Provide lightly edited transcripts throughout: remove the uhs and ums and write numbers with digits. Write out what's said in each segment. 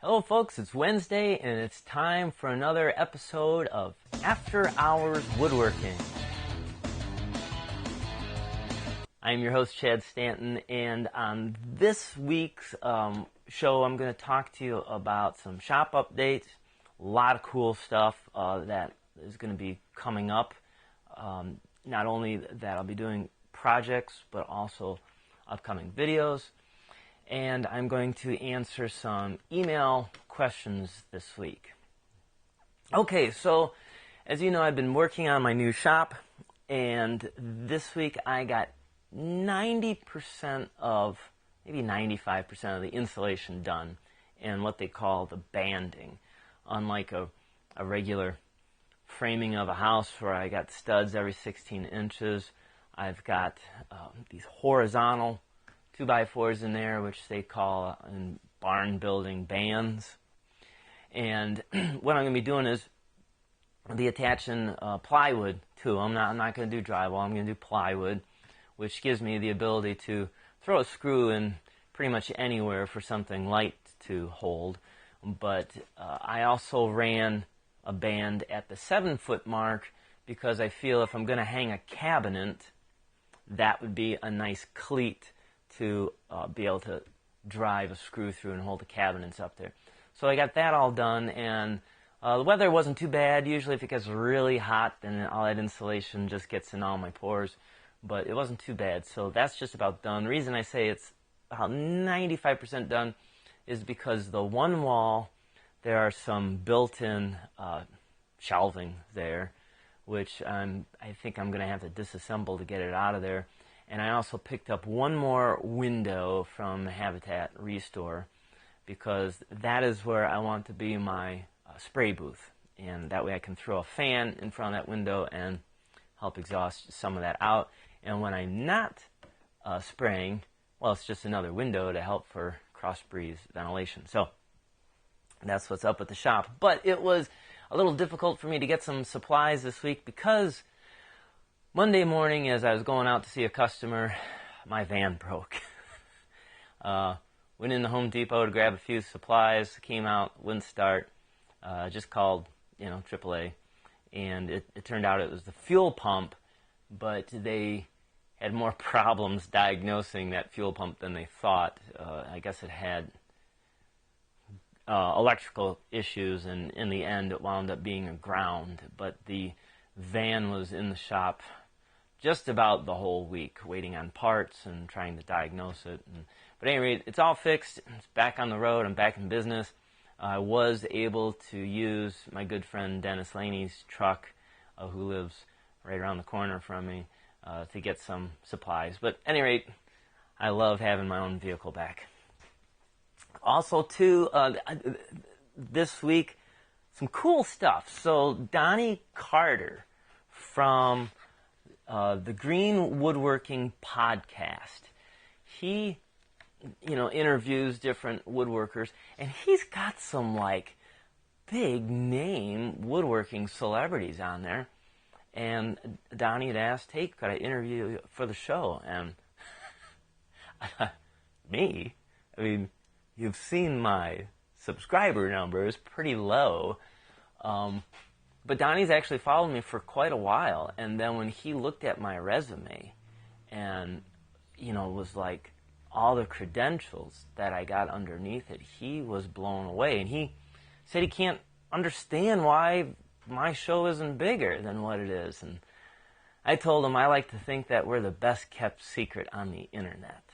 Hello folks, it's Wednesday and it's time for another episode of After Hours Woodworking. I'm your host Chad Stanton, and on this week's show I'm going to talk to you about some shop updates, a lot of cool stuff that is going to be coming up. Not only that I'll be doing projects, but also upcoming videos. And I'm going to answer some email questions this week. Okay, so as you know, I've been working on my new shop, and this week I got 90% of, maybe 95% of the insulation done and what they call the banding. Unlike a regular framing of a house where I got studs every 16 inches, I've got these horizontal 2x4s in there, which they call in barn building bands. And what I'm going to be doing is I'll be attaching plywood to them. I'm not going to do drywall. I'm going to do plywood, which gives me the ability to throw a screw in pretty much anywhere for something light to hold. But I also ran a band at the 7-foot mark because I feel if I'm going to hang a cabinet, that would be a nice cleat to be able to drive a screw through and hold the cabinets up there. So I got that all done, and the weather wasn't too bad. Usually if it gets really hot, then all that insulation just gets in all my pores, but it wasn't too bad. So that's just about done. The reason I say it's about 95% done is because the one wall, there are some built-in shelving there, which I think I'm going to have to disassemble to get it out of there. And I also picked up one more window from Habitat Restore because that is where I want to be my spray booth. And that way I can throw a fan in front of that window and help exhaust some of that out. And when I'm not spraying, well, it's just another window to help for cross-breeze ventilation. So that's what's up at the shop. But it was a little difficult for me to get some supplies this week because Monday morning, as I was going out to see a customer, my van broke. Went in the Home Depot to grab a few supplies, came out, wouldn't start, just called, AAA, and it turned out it was the fuel pump, but they had more problems diagnosing that fuel pump than they thought. I guess it had electrical issues, and in the end it wound up being a ground, but the van was in the shop just about the whole week, waiting on parts and trying to diagnose it. But at any rate, it's all fixed. It's back on the road. I'm back in business. I was able to use my good friend Dennis Laney's truck, who lives right around the corner from me, to get some supplies. But at any rate, I love having my own vehicle back. Also, too, this week, some cool stuff. So Donnie Carter from the Green Woodworking podcast, he, interviews different woodworkers, and he's got some big name woodworking celebrities on there. And Donnie had asked, "Hey, could I interview you for the show?" And me? I mean, you've seen my subscriber number is pretty low. But Donnie's actually followed me for quite a while, and then when he looked at my resume and, was like all the credentials that I got underneath it, he was blown away. And he said he can't understand why my show isn't bigger than what it is. And I told him I like to think that we're the best kept secret on the internet.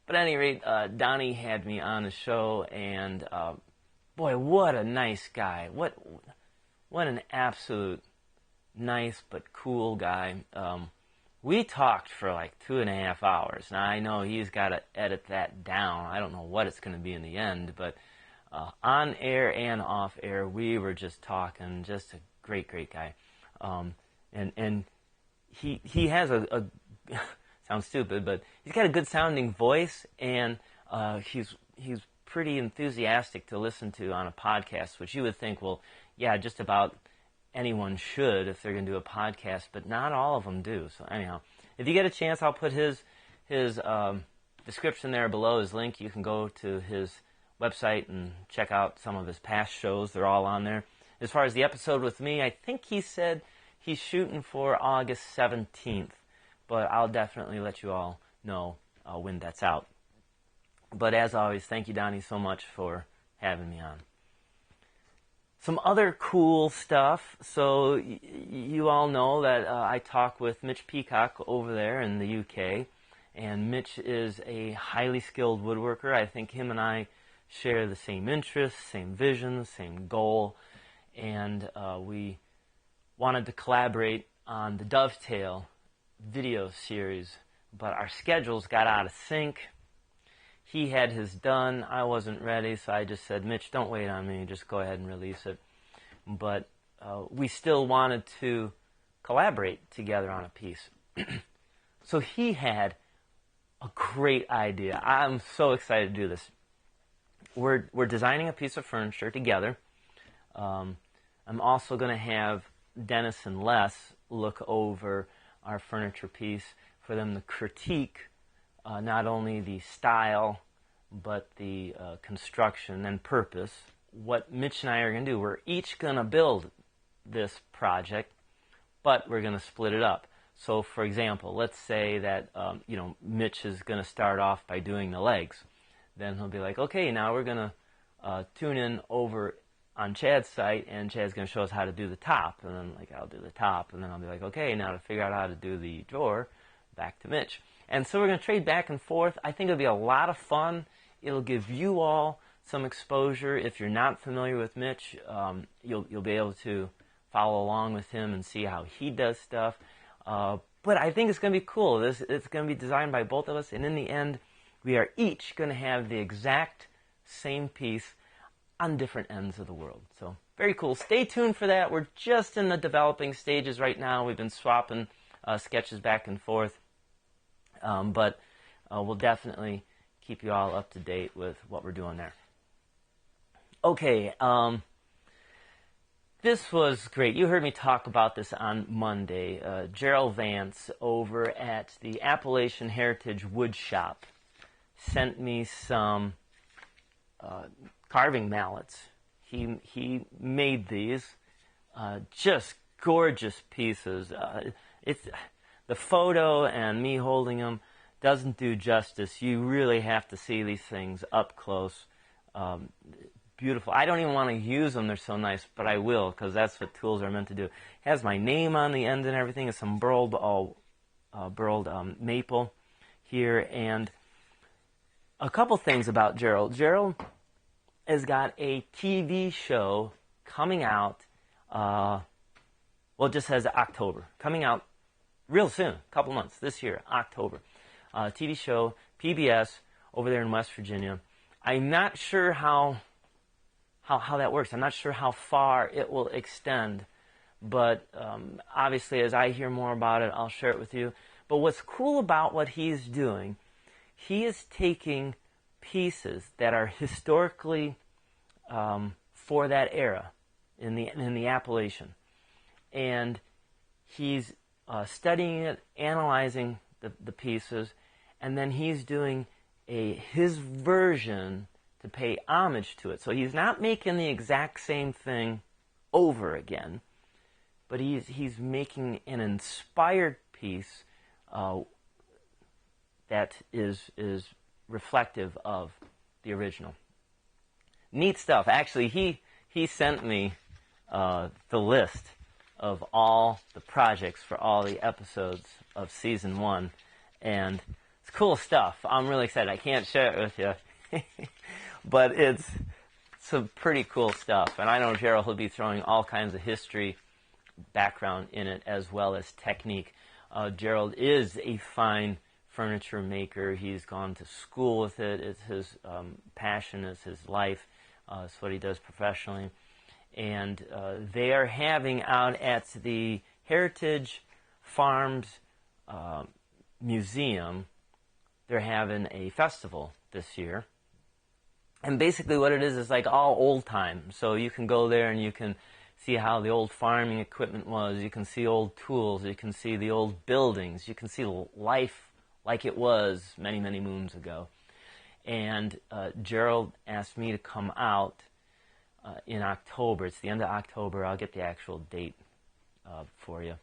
But at any rate, Donnie had me on the show, and boy, what a nice guy. What an absolute nice but cool guy. We talked for 2.5 hours. Now, I know he's got to edit that down. I don't know what it's going to be in the end, but on air and off air, we were just talking. Just a great, great guy. And he has a sounds stupid, but he's got a good sounding voice, and he's pretty enthusiastic to listen to on a podcast, which you would think, well, yeah, just about anyone should if they're going to do a podcast, but not all of them do. So anyhow, if you get a chance, I'll put his description there below, his link. You can go to his website and check out some of his past shows. They're all on there. As far as the episode with me, I think he said he's shooting for August 17th, but I'll definitely let you all know when that's out. But as always, thank you, Donnie, so much for having me on. Some other cool stuff. So you all know that I talk with Mitch Peacock over there in the UK, and Mitch is a highly skilled woodworker. I think him and I share the same interests, same vision, same goal, and we wanted to collaborate on the Dovetail video series, but our schedules got out of sync. He had his done, I wasn't ready, so I just said, Mitch, don't wait on me, just go ahead and release it. But we still wanted to collaborate together on a piece. So he had a great idea. I'm so excited to do this. We're designing a piece of furniture together. I'm also going to have Dennis and Les look over our furniture piece for them to critique not only the style, but the construction and purpose. What Mitch and I are going to do, we're each going to build this project, but we're going to split it up. So, for example, let's say that Mitch is going to start off by doing the legs. Then he'll be like, okay, now we're going to tune in over on Chad's site, and Chad's going to show us how to do the top. And then, I'll do the top, and then I'll be like, okay, now to figure out how to do the drawer, back to Mitch. And so we're going to trade back and forth. I think it'll be a lot of fun. It'll give you all some exposure. If you're not familiar with Mitch, you'll be able to follow along with him and see how he does stuff. But I think it's going to be cool. It's going to be designed by both of us, and in the end, we are each going to have the exact same piece on different ends of the world. So very cool. Stay tuned for that. We're just in the developing stages right now. We've been swapping sketches back and forth, but we'll definitely keep you all up to date with what we're doing there. Okay, this was great. You heard me talk about this on Monday. Gerald Vance over at the Appalachian Heritage Wood Shop sent me some carving mallets. He made these just gorgeous pieces. It's the photo and me holding them doesn't do justice. You really have to see these things up close. Beautiful. I don't even want to use them. They're so nice, but I will, because that's what tools are meant to do. It has my name on the end and everything. It's some burled maple here. And a couple things about Gerald. Gerald has got a TV show coming out, it just says October. Coming out real soon, a couple months, this year, October. TV show, PBS, over there in West Virginia. I'm not sure how that works. I'm not sure how far it will extend, but obviously as I hear more about it, I'll share it with you. But what's cool about what he's doing, he is taking pieces that are historically for that era in the Appalachian, and he's studying it, analyzing the pieces, and then he's doing his version to pay homage to it. So he's not making the exact same thing over again, but he's making an inspired piece that is reflective of the original. Neat stuff. Actually, he sent me the list of all the projects for all the episodes of season 1, and it's cool stuff. I'm really excited. I can't share it with you. But it's some pretty cool stuff. And I know Gerald will be throwing all kinds of history background in it as well as technique. Gerald is a fine furniture maker. He's gone to school with it. It's his passion. It's his life. It's what he does professionally. And they are having out at the Heritage Farms Museum, they're having a festival this year. And basically what it is like all old time. So you can go there and you can see how the old farming equipment was. You can see old tools. You can see the old buildings. You can see life like it was many, many moons ago. And Gerald asked me to come out in October. It's the end of October. I'll get the actual date for you,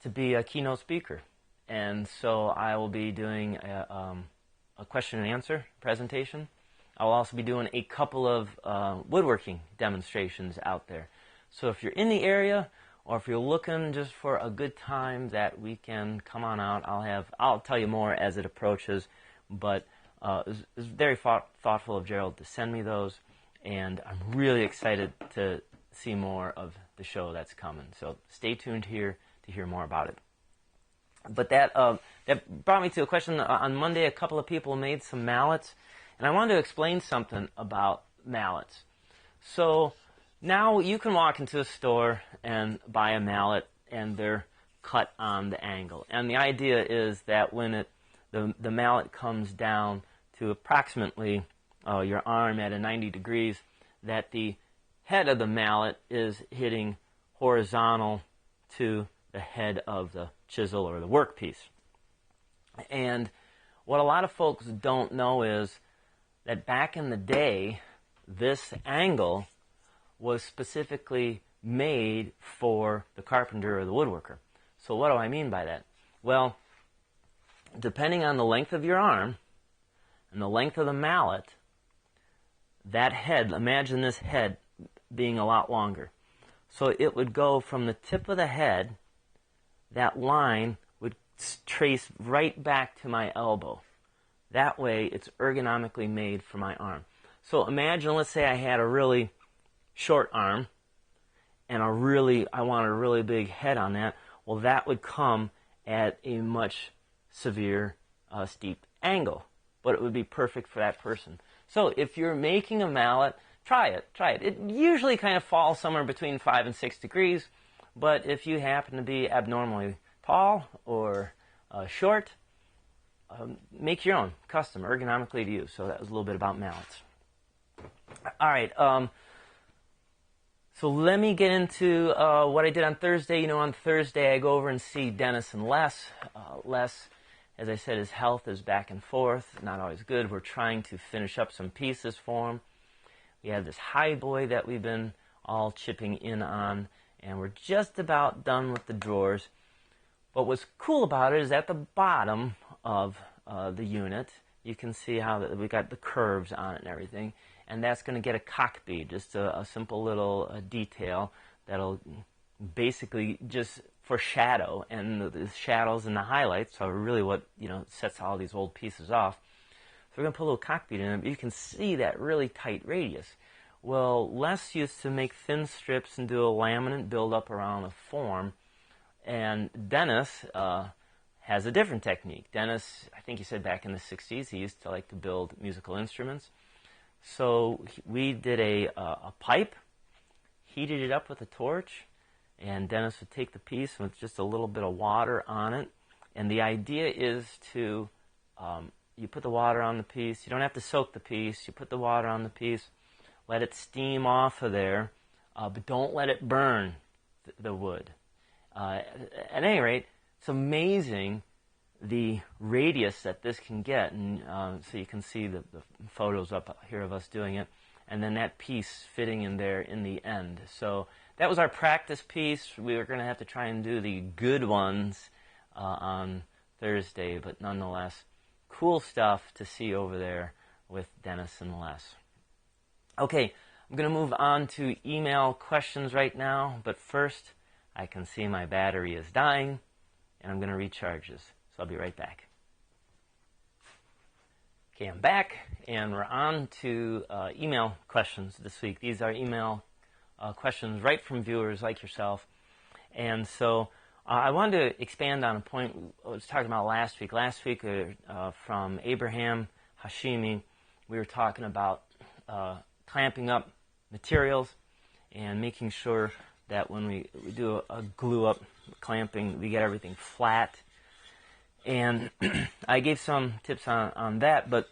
to be a keynote speaker. And so I will be doing a question and answer presentation. I'll also be doing a couple of woodworking demonstrations out there. So if you're in the area, or if you're looking just for a good time that weekend, come on out. I'll tell you more as it approaches, but it was very thoughtful of Gerald to send me those, and I'm really excited to see more of the show that's coming. So stay tuned here to hear more about it. But that brought me to a question. On Monday, a couple of people made some mallets, and I wanted to explain something about mallets. So now you can walk into a store and buy a mallet, and they're cut on the angle. And the idea is that when the mallet comes down to approximately your arm at a 90 degrees, that the head of the mallet is hitting horizontal to the head of the chisel or the workpiece. And what a lot of folks don't know is that back in the day, this angle was specifically made for the carpenter or the woodworker. So what do I mean by that? Well, depending on the length of your arm and the length of the mallet, that head, imagine this head being a lot longer. So it would go from the tip of the head, that line would trace right back to my elbow. That way it's ergonomically made for my arm. So imagine, let's say I had a really short arm and I want a really big head on that. Well, that would come at a much severe, steep angle, but it would be perfect for that person. So if you're making a mallet, try it. It usually kind of falls somewhere between 5 and 6 degrees, but if you happen to be abnormally tall or short, make your own, custom, ergonomically to you. So that was a little bit about mallets. All right, so let me get into what I did on Thursday. You know, on Thursday I go over and see Dennis and Les. Les, as I said, his health is back and forth, not always good. We're trying to finish up some pieces for him. We have this high boy that we've been all chipping in on, and we're just about done with the drawers. But what's cool about it is at the bottom of the unit, you can see how we got the curves on it and everything, and that's going to get a cock bead, just a simple little detail that'll basically just foreshadow, and the shadows and the highlights are really what sets all these old pieces off. So we're going to put a little cock bead in it, but you can see that really tight radius. Well, Les used to make thin strips and do a laminate build up around a form, and Dennis has a different technique. Dennis, I think he said back in the 60s, he used to like to build musical instruments. So we did a pipe, heated it up with a torch, and Dennis would take the piece with just a little bit of water on it. And the idea is to, you put the water on the piece, you don't have to soak the piece, you put the water on the piece, let it steam off of there, but don't let it burn the wood. At any rate, it's amazing the radius that this can get, and so you can see the photos up here of us doing it, and then that piece fitting in there in the end. So that was our practice piece. We were going to have to try and do the good ones on Thursday, but nonetheless, cool stuff to see over there with Dennis and Les. Okay, I'm going to move on to email questions right now, but first, I can see my battery is dying, and I'm going to recharge this. So I'll be right back. Okay, I'm back, and we're on to email questions this week. These are email questions right from viewers like yourself. And so I wanted to expand on a point I was talking about last week. Last week from Abraham Hashimi, we were talking about clamping up materials and making sure that when we do a glue up clamping, we get everything flat. And I gave some tips on that, but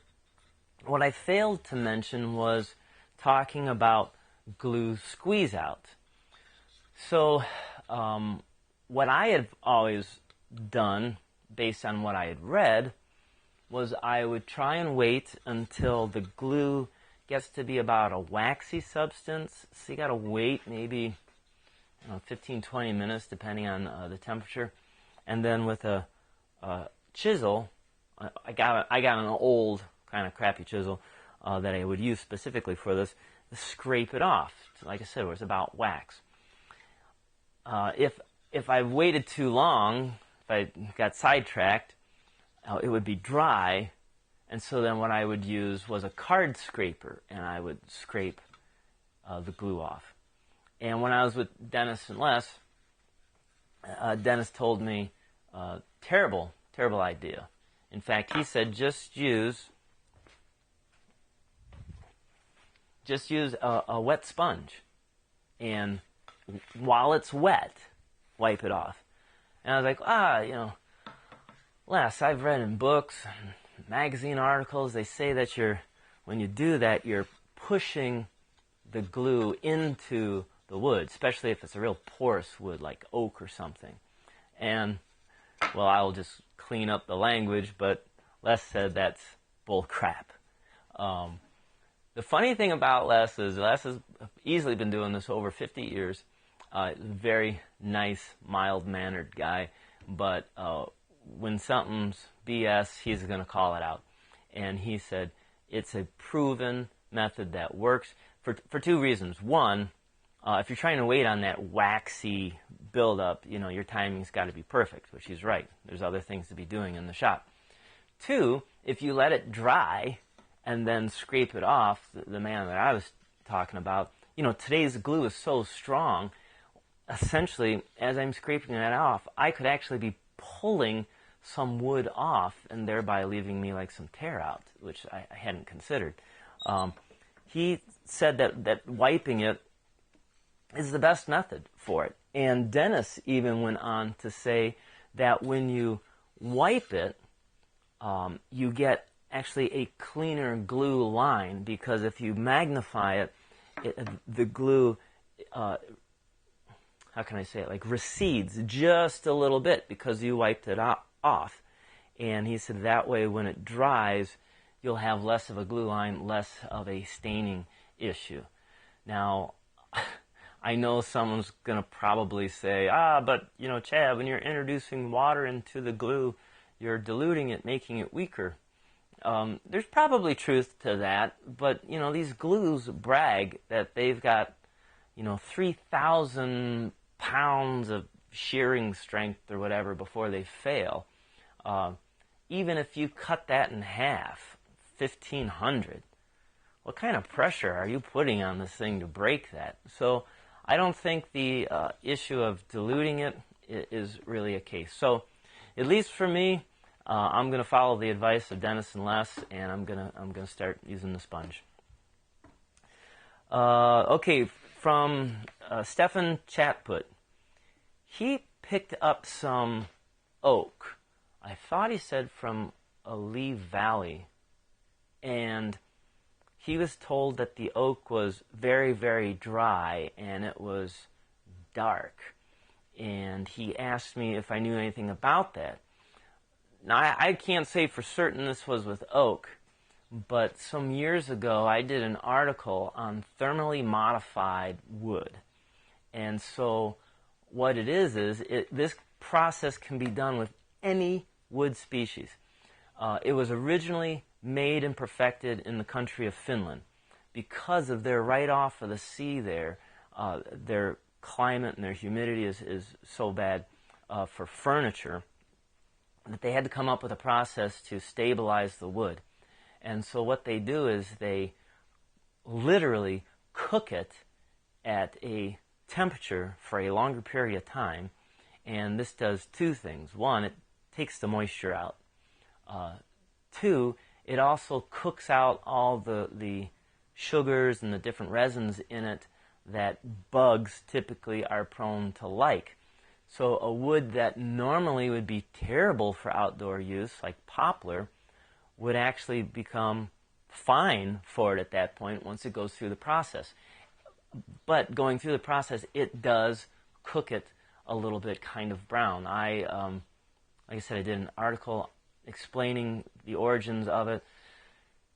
what I failed to mention was talking about glue squeeze out. So what I had always done, based on what I had read, was I would try and wait until the glue gets to be about a waxy substance. So you got to wait maybe 15, 20 minutes depending on the temperature. And then with a chisel, I got an old kind of crappy chisel that I would use specifically for this, to scrape it off. Like I said, it was about wax. If I waited too long, if I got sidetracked, it would be dry, and so then what I would use was a card scraper, and I would scrape the glue off. And when I was with Dennis and Les, Dennis told me, terrible idea. In fact, he said just use a wet sponge, and while it's wet, wipe it off. And I was like, Les, I've read in books, magazine articles, they say that when you do that, you're pushing the glue into the wood, especially if it's a real porous wood like oak or something. And, well, I'll just clean up the language, but Les said that's bull crap. The funny thing about Les has easily been doing this over 50 years. Very nice, mild-mannered guy, but when something's BS, he's going to call it out. And he said it's a proven method that works for two reasons. One, if you're trying to wait on that waxy buildup, your timing's got to be perfect, which he's right. There's other things to be doing in the shop. Two, if you let it dry and then scrape it off, the man that I was talking about, today's glue is so strong, essentially, as I'm scraping that off, I could actually be pulling some wood off and thereby leaving me like some tear out, which I hadn't considered. He said that wiping it is the best method for it. And Dennis even went on to say that when you wipe it, you get actually a cleaner glue line, because if you magnify it, the glue, how can I say it, like recedes just a little bit because you wiped it off. And he said that way when it dries, you'll have less of a glue line, less of a staining issue. Now, I know someone's going to probably say, but, Chad, when you're introducing water into the glue, you're diluting it, making it weaker. There's probably truth to that, but, these glues brag that they've got, 3,000 pounds of shearing strength or whatever before they fail. Even if you cut that in half, 1,500, what kind of pressure are you putting on this thing to break that? So I don't think the issue of diluting it is really a case. So at least for me, I'm going to follow the advice of Dennis and Les, and I'm gonna start using the sponge. Okay, from Stefan Chatput, he picked up some oak. I thought he said from a Lee Valley, and he was told that the oak was very, very dry and it was dark. And he asked me if I knew anything about that. Now, I can't say for certain this was with oak, but some years ago I did an article on thermally modified wood. And so what it is this process can be done with any wood species. It was originally made and perfected in the country of Finland. Because of their right off of the sea there, their climate and their humidity is so bad for furniture that they had to come up with a process to stabilize the wood. And so what they do is they literally cook it at a temperature for a longer period of time, and this does two things. One, it takes the moisture out. Two, it also cooks out all the sugars and the different resins in it that bugs typically are prone to like. So a wood that normally would be terrible for outdoor use, like poplar, would actually become fine for it at that point once it goes through the process. But going through the process, it does cook it a little bit kind of brown. Like I said, I did an article explaining the origins of it.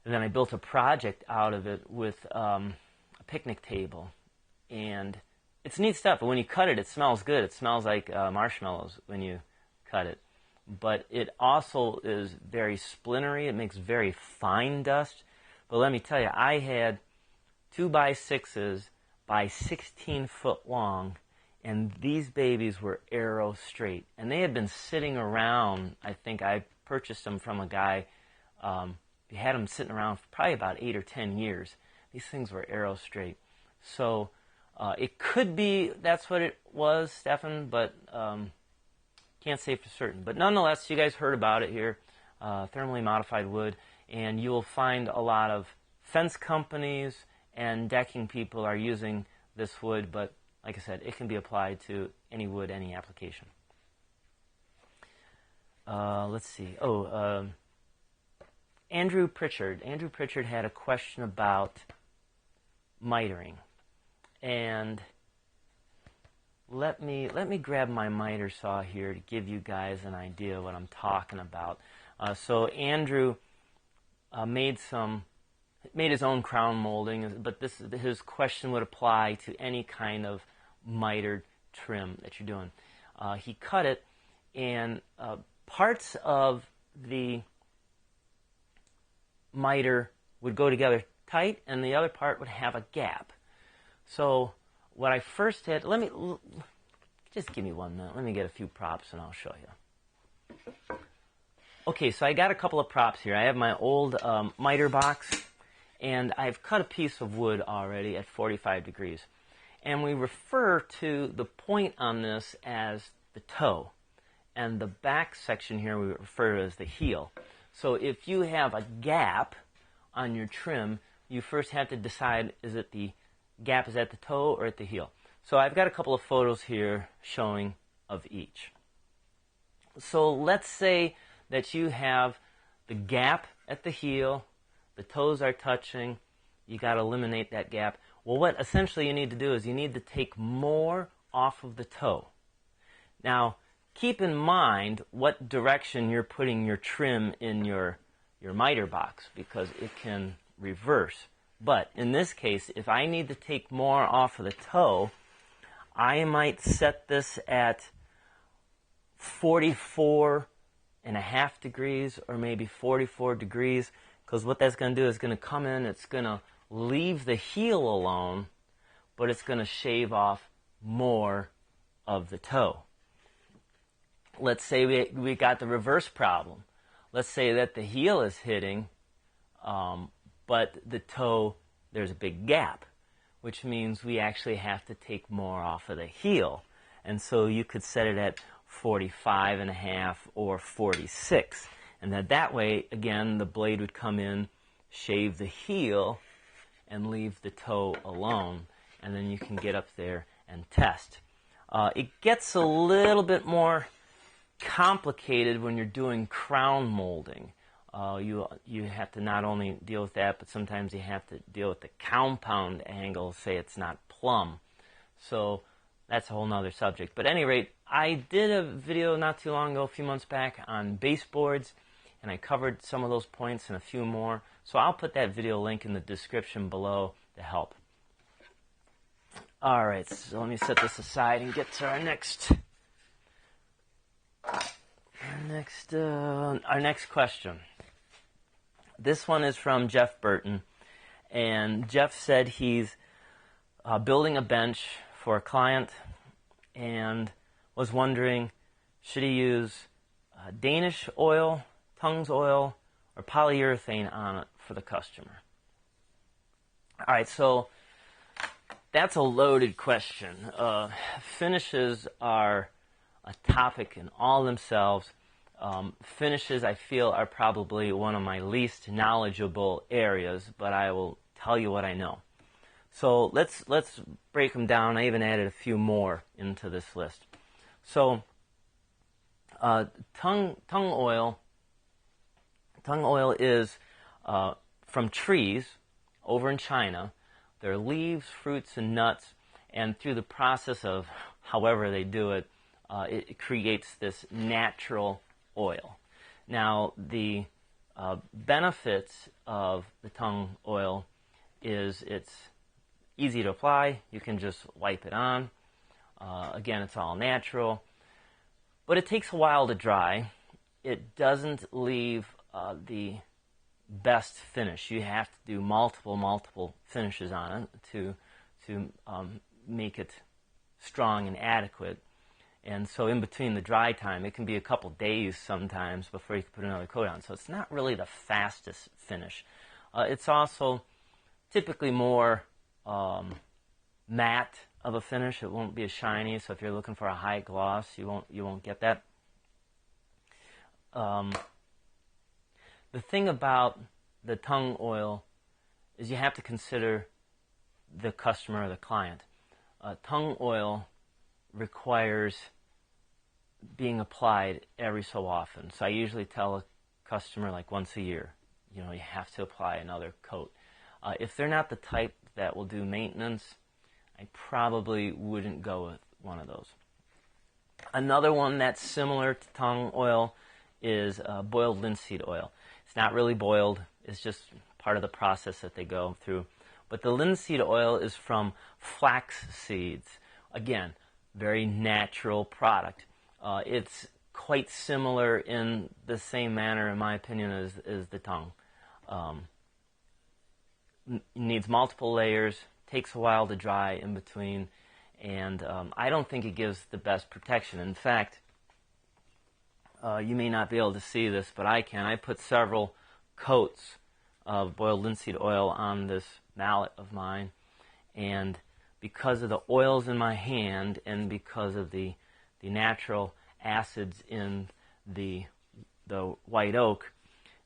And then I built a project out of it with a picnic table. And it's neat stuff. But when you cut it, it smells good. It smells like marshmallows when you cut it. But it also is very splintery. It makes very fine dust. But let me tell you, I had 2x6s by 16 foot long, and these babies were arrow straight. And they had been sitting around. I think I purchased them from a guy. He had them sitting around for probably about 8 or 10 years. These things were arrow straight. So it could be that's what it was, Stefan, but can't say for certain. But nonetheless, you guys heard about it here, thermally modified wood, and you will find a lot of fence companies and decking people are using this wood, but like I said, it can be applied to any wood, any application. Let's see. Andrew Pritchard. Andrew Pritchard had a question about mitering, and let me grab my miter saw here to give you guys an idea of what I'm talking about. So Andrew made his own crown molding, but his question would apply to any kind of mitered trim that you're doing. He cut it, and parts of the miter would go together tight, and the other part would have a gap. So what I first did, just give me 1 minute. Let me get a few props and I'll show you. Okay, so I got a couple of props here. I have my old miter box, and I've cut a piece of wood already at 45 degrees. And we refer to the point on this as the toe, and the back section here we refer to as the heel. So if you have a gap on your trim, you first have to decide, is it the gap is at the toe or at the heel? So I've got a couple of photos here showing of each. So let's say that you have the gap at the heel, the toes are touching, you got to eliminate that gap. Well, what essentially you need to do is you need to take more off of the toe. Now, keep in mind what direction you're putting your trim in your miter box, because it can reverse. But in this case, if I need to take more off of the toe, I might set this at 44.5 degrees or maybe 44 degrees, because what that's going to do is going to come in, it's going to leave the heel alone, but it's going to shave off more of the toe. Let's say we got the reverse problem. Let's say that the heel is hitting, but the toe, there's a big gap, which means we actually have to take more off of the heel. And so you could set it at 45.5 or 46. And that way, again, the blade would come in, shave the heel, and leave the toe alone. And then you can get up there and test. It gets a little bit more complicated when you're doing crown molding. You have to not only deal with that, but sometimes you have to deal with the compound angle, say it's not plumb. So that's a whole nother subject. But at any rate, I did a video not too long ago, a few months back, on baseboards, and I covered some of those points and a few more. So I'll put that video link in the description below to help. All right, so let me set this aside and get to our next question. This one is from Jeff Burton, and Jeff said he's building a bench for a client and was wondering, should he use Danish oil, Tung's oil, or polyurethane on it for the customer? All right, so that's a loaded question. Finishes are a topic in all themselves. Finishes, I feel, are probably one of my least knowledgeable areas, but I will tell you what I know. So let's break them down. I even added a few more into this list. So tung oil is from trees over in China. They're leaves, fruits, and nuts, and through the process of however they do it, it creates this natural oil. Now, the benefits of the tung oil is it's easy to apply. You can just wipe it on. Again, it's all natural. But it takes a while to dry. It doesn't leave the best finish. You have to do multiple finishes on it to make it strong and adequate. And so in between the dry time, it can be a couple days sometimes before you can put another coat on. So it's not really the fastest finish. It's also typically more matte of a finish. It won't be as shiny. So if you're looking for a high gloss, you won't get that. The thing about the tung oil is you have to consider the customer or the client. Tung oil requires being applied every so often. So I usually tell a customer like once a year, you have to apply another coat. If they're not the type that will do maintenance, I probably wouldn't go with one of those. Another one that's similar to tung oil is boiled linseed oil. It's not really boiled, it's just part of the process that they go through. But the linseed oil is from flax seeds. Again, very natural product. It's quite similar in the same manner, in my opinion, as the tung. Needs multiple layers, takes a while to dry in between, and I don't think it gives the best protection. In fact, you may not be able to see this, but I can. I put several coats of boiled linseed oil on this mallet of mine, and because of the oils in my hand and because of the natural acids in the white oak,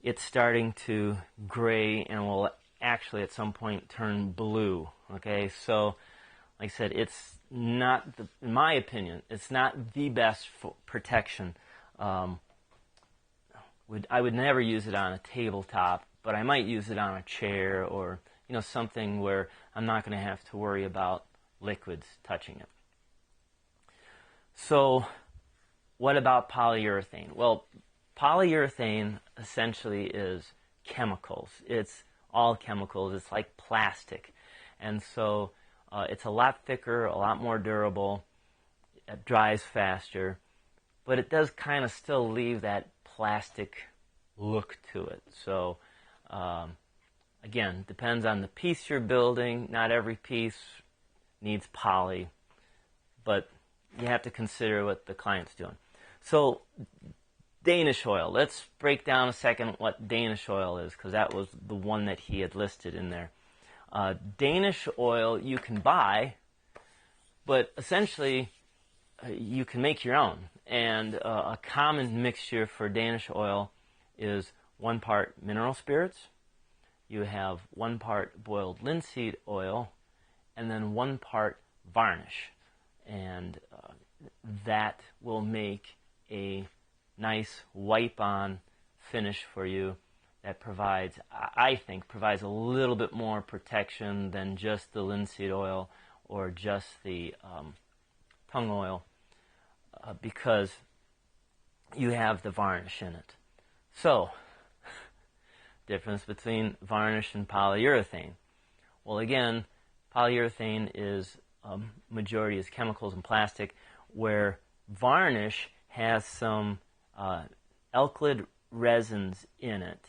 it's starting to gray and will actually at some point turn blue. Okay, so like I said, it's not, in my opinion, it's not the best protection. I would never use it on a tabletop, but I might use it on a chair or something where I'm not going to have to worry about liquids touching it. So what about polyurethane? Well, polyurethane essentially is chemicals. It's all chemicals. It's like plastic. And so it's a lot thicker, a lot more durable. It dries faster. But it does kind of still leave that plastic look to it. So again, depends on the piece you're building. Not every piece needs poly, but you have to consider what the client's doing. So Danish oil. Let's break down a second what Danish oil is, because that was the one that he had listed in there. Danish oil you can buy, but essentially you can make your own. And a common mixture for Danish oil is 1 part mineral spirits, you have 1 part boiled linseed oil, and then 1 part varnish. And that will make a nice wipe-on finish for you that provides, I think, provides a little bit more protection than just the linseed oil or just the tung oil, because you have the varnish in it. So, difference between varnish and polyurethane. Well, again, polyurethane is majority is chemicals and plastic, where varnish has some alkyd resins in it.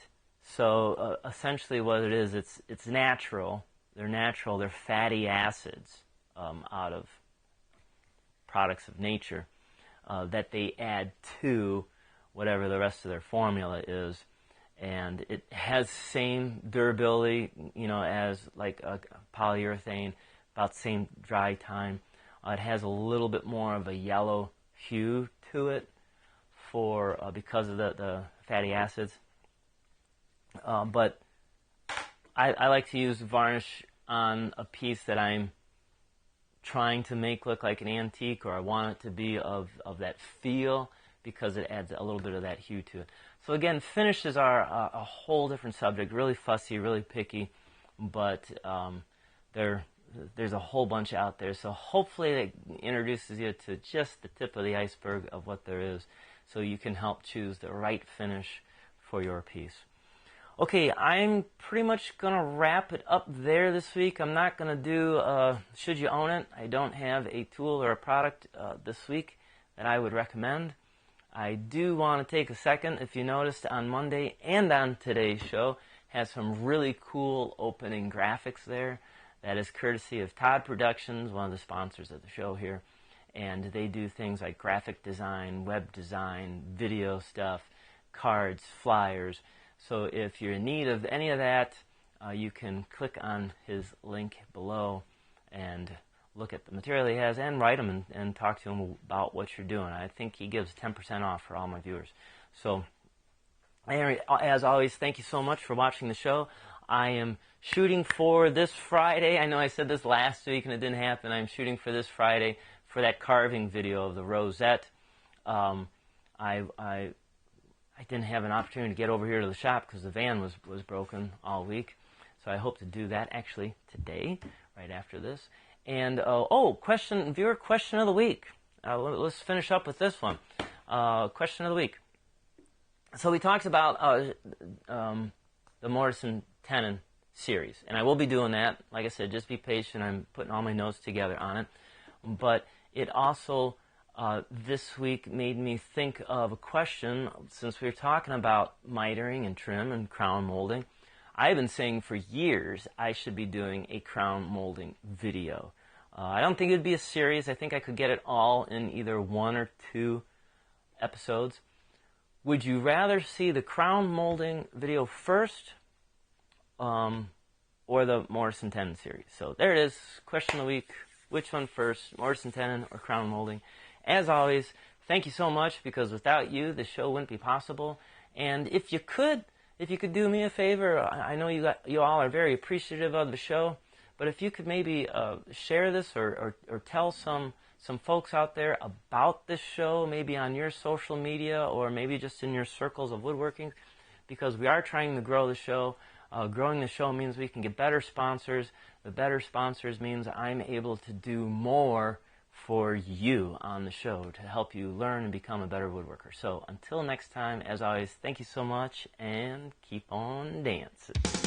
So essentially what it is, it's natural. They're natural. They're fatty acids out of products of nature that they add to whatever the rest of their formula is. And it has same durability, as like a polyurethane, about same dry time. It has a little bit more of a yellow hue to it because of the fatty acids. But I like to use varnish on a piece that I'm trying to make look like an antique, or I want it to be of that feel, because it adds a little bit of that hue to it. So again, finishes are a whole different subject, really fussy, really picky, but there's a whole bunch out there. So hopefully it introduces you to just the tip of the iceberg of what there is, so you can help choose the right finish for your piece. Okay, I'm pretty much going to wrap it up there this week. I'm not going to do Should You Own It? I don't have a tool or a product this week that I would recommend. I do want to take a second, if you noticed on Monday and on today's show, has some really cool opening graphics there. That is courtesy of Todd Productions, one of the sponsors of the show here. And they do things like graphic design, web design, video stuff, cards, flyers. So if you're in need of any of that, you can click on his link below and look at the material he has and write him and talk to him about what you're doing. I think he gives 10% off for all my viewers. So, as always, thank you so much for watching the show. I am shooting for this Friday. I know I said this last week and it didn't happen. I'm shooting for this Friday for that carving video of the rosette. I didn't have an opportunity to get over here to the shop because the van was broken all week. So I hope to do that actually today, right after this. And, viewer question of the week. Let's finish up with this one. Question of the week. So we talked about the mortise and tenon series, and I will be doing that. Like I said, just be patient. I'm putting all my notes together on it. But it also, this week, made me think of a question, since we were talking about mitering and trim and crown molding. I've been saying for years I should be doing a crown molding video. I don't think it would be a series. I think I could get it all in either 1 or 2 episodes. Would you rather see the crown molding video first or the mortise and tenon series? So there it is. Question of the week. Which one first, mortise and tenon or crown molding? As always, thank you so much, because without you, the show wouldn't be possible. And if you could do me a favor, I know you all are very appreciative of the show, but if you could maybe share this or tell some folks out there about this show, maybe on your social media or maybe just in your circles of woodworking, because we are trying to grow the show. Growing the show means we can get better sponsors. The better sponsors means I'm able to do more for you on the show to help you learn and become a better woodworker. So until next time, as always, thank you so much and keep on dancing.